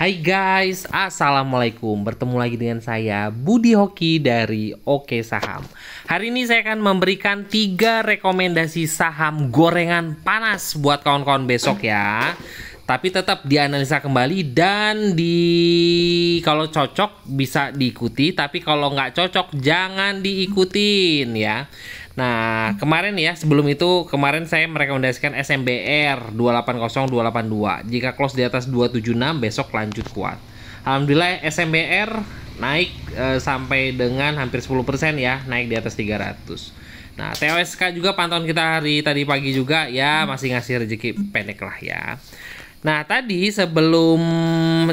Hai guys, assalamualaikum. Bertemu lagi dengan saya Budi Hoki dari Oke Saham. Hari ini saya akan memberikan 3 rekomendasi saham gorengan panas buat kawan-kawan besok ya. Tapi tetap dianalisa kembali dan kalau cocok bisa diikuti, tapi kalau nggak cocok jangan diikutin ya. Nah, kemarin ya, sebelum itu kemarin saya merekomendasikan SMBR 280282. Jika close di atas 276 besok lanjut kuat. Alhamdulillah SMBR naik sampai dengan hampir 10% ya, naik di atas 300. Nah, TOSK juga pantauan kita tadi pagi juga ya, masih ngasih rezeki pendek lah ya. Nah, tadi sebelum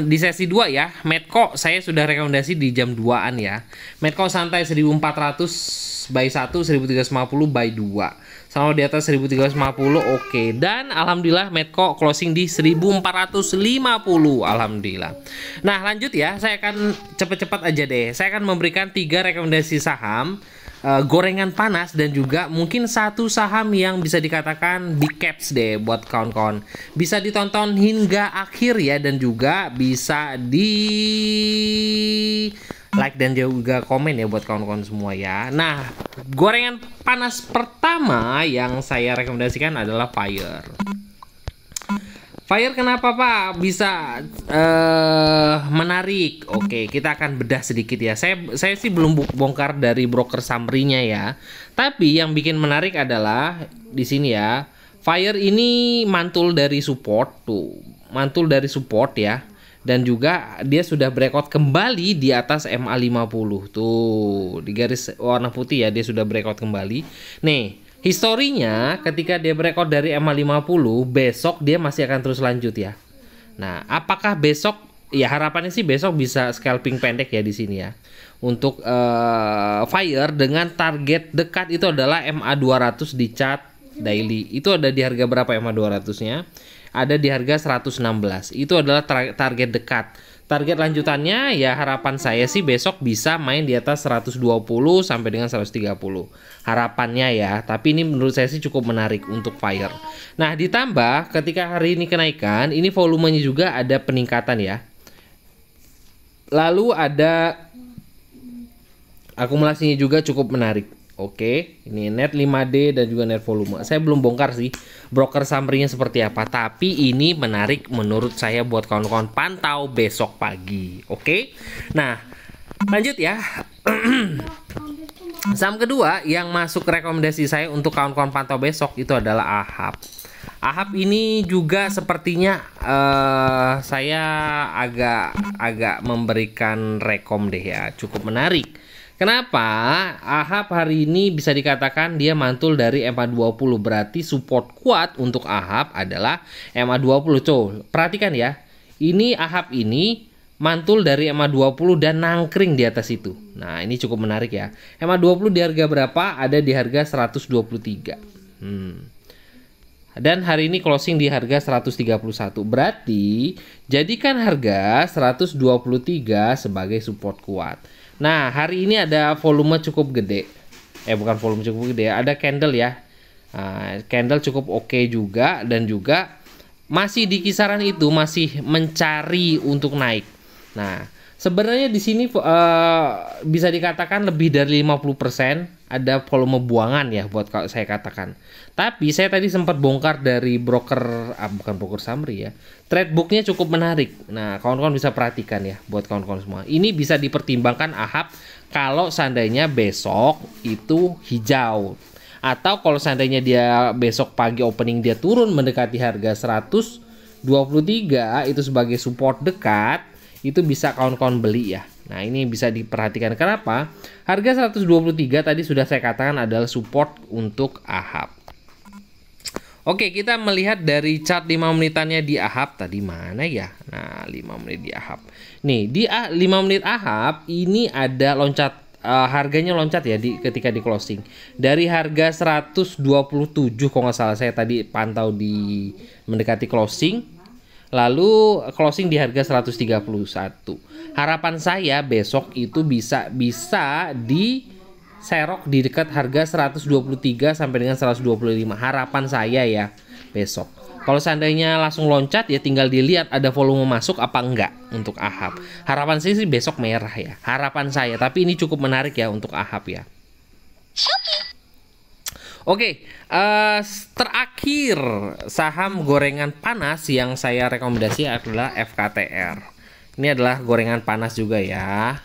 di sesi 2 ya, Medco saya sudah rekomendasi di jam 2-an ya. Medco santai 1400 by 1, 1350 by 2. Sama di atas 1350 oke. Dan alhamdulillah Medco closing di 1450. Alhamdulillah. Nah, lanjut ya, saya akan cepet-cepet aja deh. Saya akan memberikan 3 rekomendasi saham gorengan panas dan juga mungkin satu saham yang bisa dikatakan big caps deh buat kawan-kawan. Bisa ditonton hingga akhir ya, dan juga bisa di like dan juga komen ya buat kawan-kawan semua ya. Nah, gorengan panas pertama yang saya rekomendasikan adalah Fire. Fire kenapa Pak bisa menarik? Oke, kita akan bedah sedikit ya. Saya sih belum bongkar dari broker summary-nya ya. Tapi yang bikin menarik adalah di sini ya. Fire ini mantul dari support tuh. Mantul dari support ya. Dan juga dia sudah breakout kembali di atas MA50 tuh. Di garis warna putih ya, dia sudah breakout kembali. Nih, historinya ketika dia breakout dari MA50, besok dia masih akan terus lanjut ya. Nah, apakah besok ya, harapannya sih besok bisa scalping pendek ya di sini ya. Untuk Fire dengan target dekat itu adalah MA200 di chart daily. Itu ada di harga berapa MA200-nya? Ada di harga 116. Itu adalah target dekat. Target lanjutannya ya harapan saya sih besok bisa main di atas 120 sampai dengan 130. Harapannya ya, tapi ini menurut saya sih cukup menarik untuk Fire. Nah, ditambah ketika hari ini kenaikan, ini volumenya juga ada peningkatan ya. Lalu ada akumulasinya juga cukup menarik. Oke, ini net 5D dan juga net volume. Saya belum bongkar sih broker summary-nya seperti apa, tapi ini menarik menurut saya buat kawan-kawan pantau besok pagi. Oke. Nah, lanjut ya. Saham kedua yang masuk rekomendasi saya untuk kawan-kawan pantau besok itu adalah AHAP. AHAP ini juga sepertinya saya agak memberikan rekom deh ya, cukup menarik. Kenapa? AHAP hari ini bisa dikatakan dia mantul dari MA20, berarti support kuat untuk AHAP adalah MA20. Coba perhatikan ya, ini AHAP ini mantul dari MA20 dan nangkring di atas itu. Nah, ini cukup menarik ya. MA20 di harga berapa? Ada di harga 123. Dan hari ini closing di harga 131. Berarti jadikan harga 123 sebagai support kuat. Nah, hari ini ada volume cukup gede. Bukan volume cukup gede, ada candle ya. Candle cukup oke juga, dan juga masih di kisaran itu, masih mencari untuk naik. Nah, sebenarnya di sini bisa dikatakan lebih dari 50% ada volume buangan ya buat saya katakan. Tapi saya tadi sempat bongkar dari broker, bukan broker summary ya, trade booknya cukup menarik. Nah, kawan-kawan bisa perhatikan ya buat kawan-kawan semua. Ini bisa dipertimbangkan AHAP kalau seandainya besok itu hijau. Atau kalau seandainya dia besok pagi opening dia turun mendekati harga 123 itu sebagai support dekat, itu bisa kawan-kawan beli ya. Nah, ini bisa diperhatikan. Kenapa? Harga 123 tadi sudah saya katakan adalah support untuk AHAP. Oke, kita melihat dari chart 5 menitannya di AHAP. Tadi mana ya? Nah, 5 menit di AHAP. Nih, di 5 menit AHAP ini ada loncat. Harganya loncat ya ketika di closing. Dari harga 127 kalau nggak salah saya tadi pantau di mendekati closing. Lalu closing di harga 131. Harapan saya besok itu bisa diserok di dekat harga 123 sampai dengan 125. Harapan saya ya besok. Kalau seandainya langsung loncat ya tinggal dilihat ada volume masuk apa enggak untuk AHAP. Harapan saya sih besok merah ya. Harapan saya, tapi ini cukup menarik ya untuk AHAP ya. Oke, terakhir saham gorengan panas yang saya rekomendasi adalah FKTR. Ini adalah gorengan panas juga ya.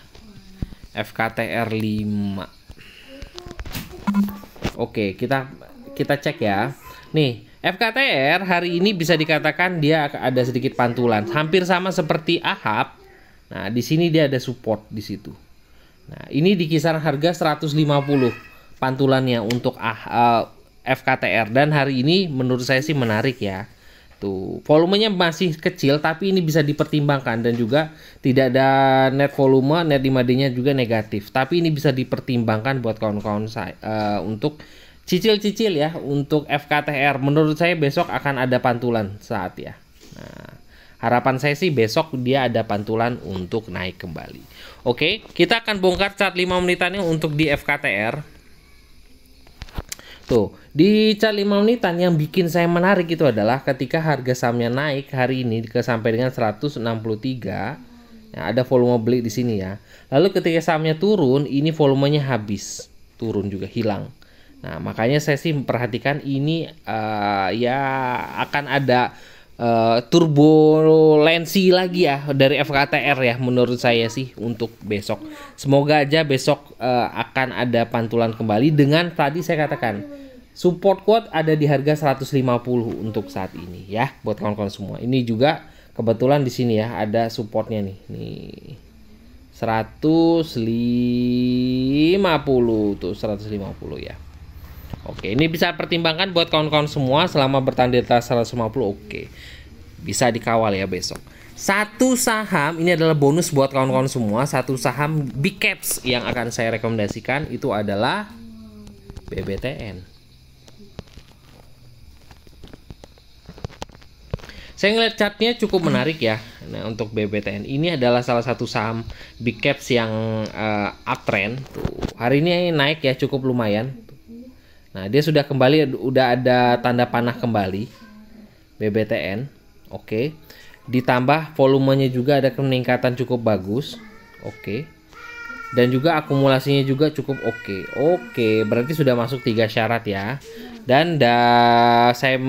FKTR 5. Oke, kita cek ya. Nih, FKTR hari ini bisa dikatakan dia ada sedikit pantulan, hampir sama seperti AHAP. Nah, di sini dia ada support di situ. Nah, ini di kisaran harga 150 pantulannya untuk FKTR, dan hari ini menurut saya sih menarik ya. Tuh, volumenya masih kecil tapi ini bisa dipertimbangkan, dan juga tidak ada net volume, net 5D-nya juga negatif. Tapi ini bisa dipertimbangkan buat kawan-kawan saya untuk cicil-cicil ya untuk FKTR. Menurut saya besok akan ada pantulan saat ya. Nah, harapan saya sih besok dia ada pantulan untuk naik kembali. Oke, kita akan bongkar chart 5 menitannya untuk di FKTR. Tuh, di chart 5 menitan yang bikin saya menarik itu adalah ketika harga sahamnya naik hari ini sampai dengan 163. Ya, ada volume beli di sini ya. Lalu ketika sahamnya turun, ini volumenya habis, turun juga, hilang. Nah, makanya saya sih memperhatikan ini ya akan ada turbulensi lagi ya dari FKTR ya menurut saya sih untuk besok. Semoga aja besok akan ada pantulan kembali dengan tadi saya katakan support kuat ada di harga 150 untuk saat ini ya buat kawan-kawan semua. Ini juga kebetulan di sini ya ada supportnya nih. Nih 150 tuh 150 ya. Oke, ini bisa pertimbangkan buat kawan-kawan semua selama bertahan di atas 150. Oke, bisa dikawal ya besok. Satu saham ini adalah bonus buat kawan-kawan semua. Satu saham big caps yang akan saya rekomendasikan itu adalah BBTN. Saya ngeliat chartnya cukup menarik ya. Nah, untuk BBTN ini adalah salah satu saham big caps yang uptrend. Tuh, hari ini naik ya cukup lumayan. Nah, dia sudah kembali, udah ada tanda panah kembali BBTN. Oke. Ditambah volumenya juga ada peningkatan cukup bagus. Oke. Dan juga akumulasinya juga cukup oke. Oke, berarti sudah masuk 3 syarat ya. Dan saya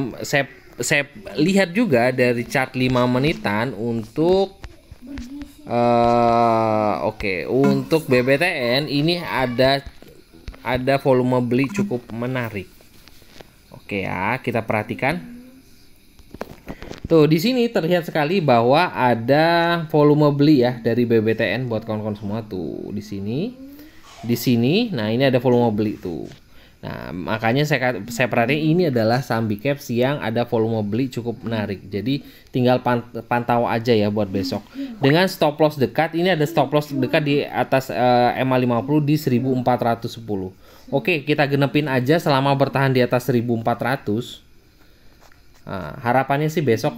lihat juga dari chart 5 menitan untuk untuk BBTN ini ada volume beli cukup menarik. Oke ya, kita perhatikan. Tuh, di sini terlihat sekali bahwa ada volume beli ya dari BBTN buat kawan-kawan semua tuh di sini. Di sini, nah ini ada volume beli tuh. Nah, makanya saya perhatikan ini adalah saham big caps yang ada volume beli cukup menarik. Jadi tinggal pantau aja ya buat besok. Dengan stop loss dekat, ini ada stop loss dekat di atas MA50 di 1410. Oke, kita genepin aja selama bertahan di atas 1400. Nah, harapannya sih besok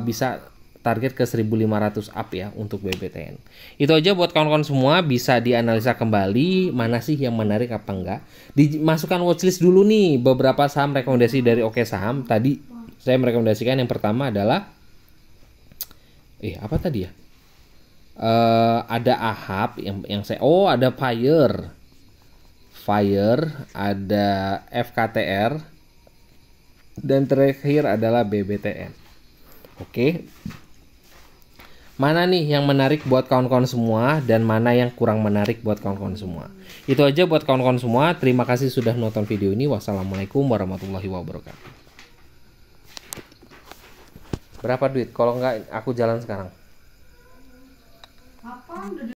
bisa target ke 1500 up ya untuk BBTN. Itu aja buat kawan-kawan semua, bisa dianalisa kembali mana sih yang menarik apa enggak. Dimasukkan watchlist dulu nih beberapa saham rekomendasi dari Oke Saham. Tadi saya merekomendasikan yang pertama adalah apa tadi ya? Ada AHAP yang saya ada Fire, ada FKTR, dan terakhir adalah BBTN. Oke. Mana nih yang menarik buat kawan-kawan semua dan mana yang kurang menarik buat kawan-kawan semua. Itu aja buat kawan-kawan semua. Terima kasih sudah nonton video ini. Wassalamualaikum warahmatullahi wabarakatuh. Berapa duit? Kalau enggak aku jalan sekarang.